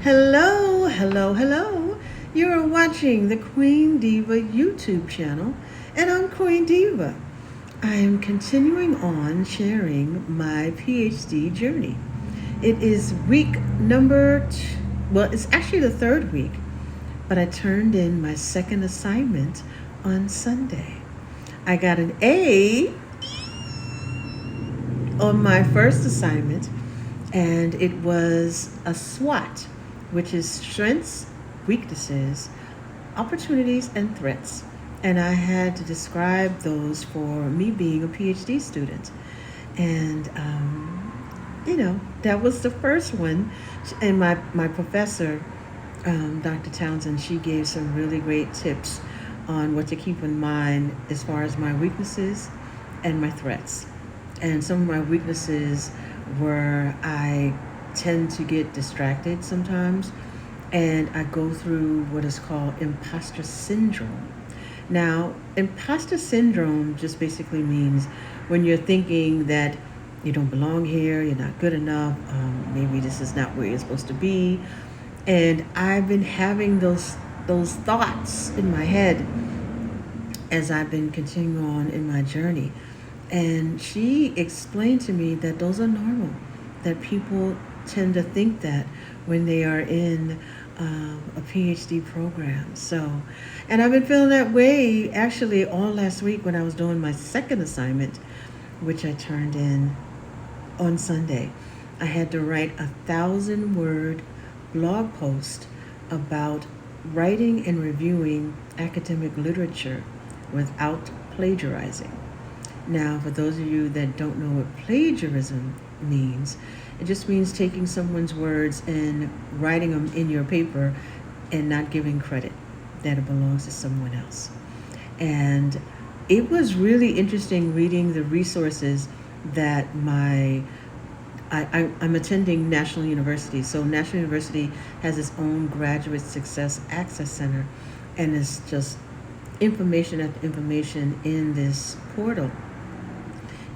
Hello, hello, hello. You're watching the Queen Diva YouTube channel, and I'm Queen Diva. I am continuing on sharing my PhD journey. It is week well, it's actually the third week, but I turned in my second assignment on Sunday. I got an A on my first assignment, and it was a SWOT, which is strengths, weaknesses, opportunities, and threats. And I had to describe those for me being a PhD student. And, that was the first one. And my professor, Dr. Townsend, she gave some really great tips on what to keep in mind as far as my weaknesses and my threats. And some of my weaknesses were I tend to get distracted sometimes, and I go through what is called imposter syndrome. Now, imposter syndrome just basically means when you're thinking that you don't belong here, you're not good enough, maybe this is not where you're supposed to be. And I've been having those thoughts in my head as I've been continuing on in my journey. And she explained to me that those are normal, that people tend to think that when they are in a PhD program. So, and I've been feeling that way actually all last week when I was doing my second assignment, which I turned in on Sunday. I had to write 1,000-word blog post about writing and reviewing academic literature without plagiarizing. Now, for those of you that don't know what plagiarism means, it just means taking someone's words and writing them in your paper and not giving credit that it belongs to someone else. And it was really interesting reading the resources that I'm attending National University. So National University has its own Graduate Success Access Center, and it's just information after information in this portal.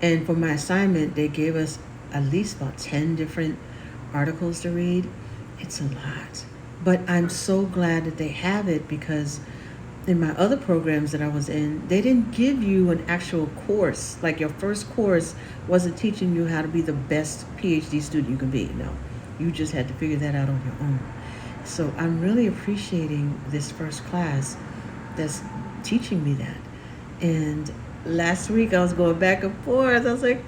And for my assignment, they gave us at least about 10 different articles to read. It's a lot. But I'm so glad that they have it, because in my other programs that I was in, they didn't give you an actual course. Like your first course wasn't teaching you how to be the best PhD student you can be. No, you just had to figure that out on your own. So I'm really appreciating this first class that's teaching me that. And last week I was going back and forth. I was like,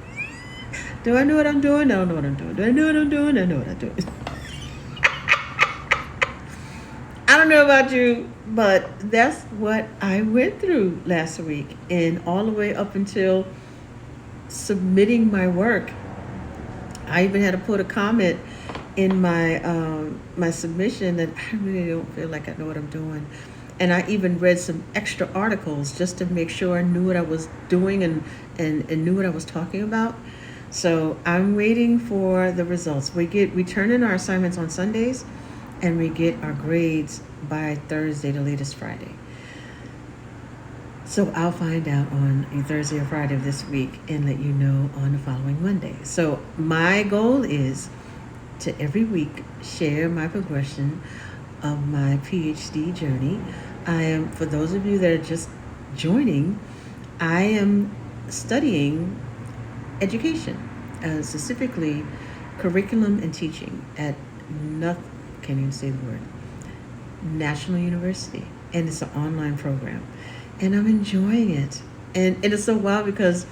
do I know what I'm doing? I don't know what I'm doing. Do I know what I'm doing? I know what I'm doing. I don't know about you, but that's what I went through last week, and all the way up until submitting my work. I even had to put a comment in my submission that I really don't feel like I know what I'm doing. And I even read some extra articles just to make sure I knew what I was doing and knew what I was talking about. So I'm waiting for the results. We turn in our assignments on Sundays, and we get our grades by Thursday, the latest Friday. So I'll find out on Thursday or Friday of this week and let you know on the following Monday. So my goal is to every week share my progression of my PhD journey. For those of you that are just joining, I am studying education, specifically curriculum and teaching at can't even say the word, National University. And it's an online program. And I'm enjoying it. And it is so wild because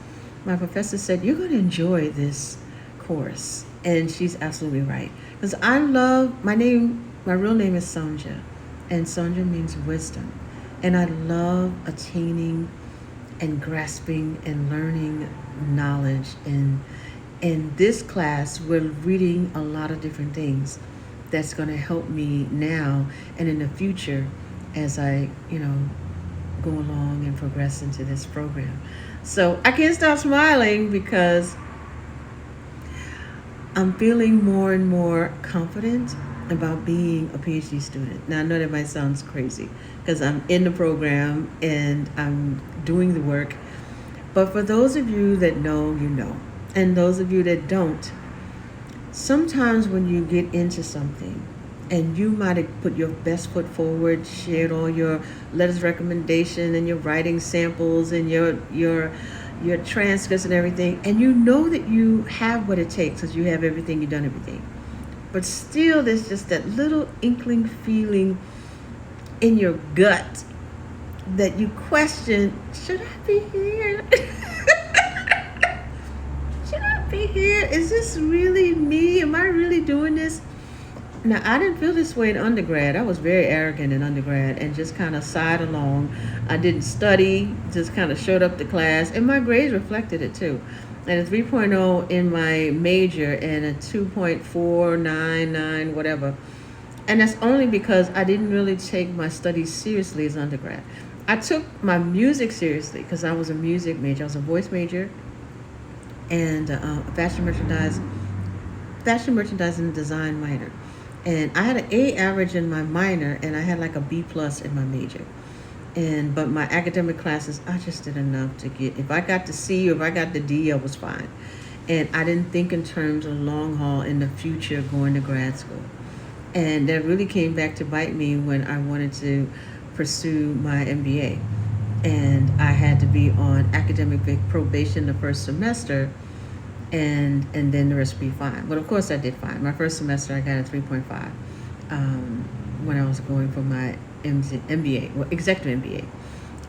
my professor said, you're going to enjoy this course. And she's absolutely right. Because my real name is Sonja. And Sonja means wisdom. And I love attaining and grasping and learning knowledge. And in this class, we're reading a lot of different things that's going to help me now and in the future as I, go along and progress into this program. So I can't stop smiling because I'm feeling more and more confident about being a PhD student. Now I know that might sound crazy because I'm in the program and I'm doing the work. But for those of you that know, you know. And those of you that don't, sometimes when you get into something and you might have put your best foot forward, shared all your letters of recommendation and your writing samples and your transcripts and everything, and you know that you have what it takes because you have everything, you've done everything. But still, there's just that little inkling feeling in your gut that you question, should I be here? Should I be here? Is this really me? Am I really doing this? Now, I didn't feel this way in undergrad. I was very arrogant in undergrad and just kind of sighed along. I didn't study, just kind of showed up to class, and my grades reflected it too. And a 3.0 in my major and a 2.499, whatever. And that's only because I didn't really take my studies seriously as undergrad. I took my music seriously because I was a music major. I was a voice major and a fashion merchandising and design minor. And I had an A average in my minor, and I had like a B plus in my major. And but my academic classes, I just did enough to get. If I got the C or if I got the D, I was fine. And I didn't think in terms of long haul in the future going to grad school. And that really came back to bite me when I wanted to pursue my MBA. And I had to be on academic probation the first semester, and then the rest would be fine. But of course, I did fine. My first semester, I got a 3.5 when I was going for my MBA, well, executive MBA.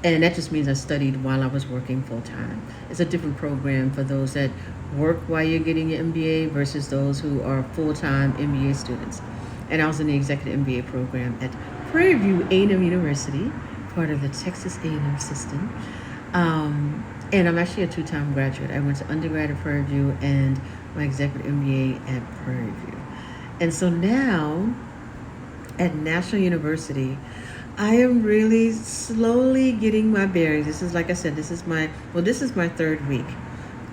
And that just means I studied while I was working full time. It's a different program for those that work while you're getting your MBA versus those who are full time MBA students. And I was in the executive MBA program at Prairie View A&M University, part of the Texas A&M system. And I'm actually a two-time graduate. I went to undergrad at Prairie View and my executive MBA at Prairie View. And so now at National University, I am really slowly getting my bearings. This is, like I said, this is my third week,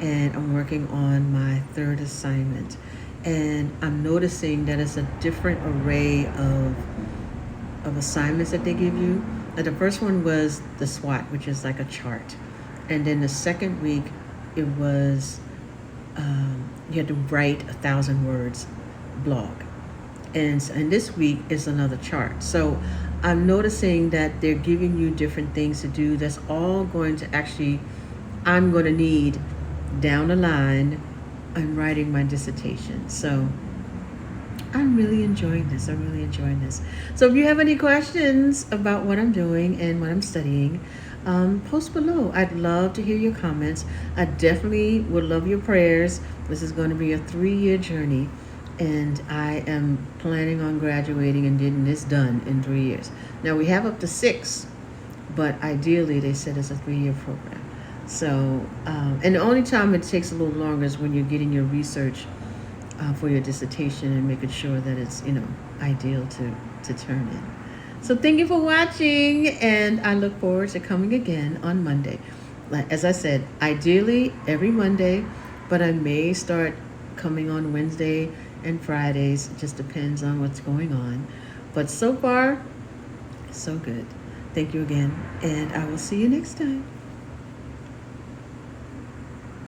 and I'm working on my third assignment. And I'm noticing that it's a different array of assignments that they give you. Like the first one was the SWOT, which is like a chart. And then the second week, it was you had to write 1,000 words blog. And this week is another chart. So I'm noticing that they're giving you different things to do. That's all going to actually, I'm going to need down the line. I'm writing my dissertation. So I'm really enjoying this. So if you have any questions about what I'm doing and what I'm studying, post below. I'd love to hear your comments. I definitely would love your prayers. This is going to be a 3-year journey, and I am planning on graduating and getting this done in 3 years. Now we have up to 6, but ideally they said it's a 3-year program. So, and the only time it takes a little longer is when you're getting your research for your dissertation and making sure that it's, ideal to turn in. So thank you for watching, and I look forward to coming again on Monday. As I said, ideally every Monday, but I may start coming on Wednesday and Fridays. It just depends on what's going on. But so far, so good. Thank you again, and I will see you next time.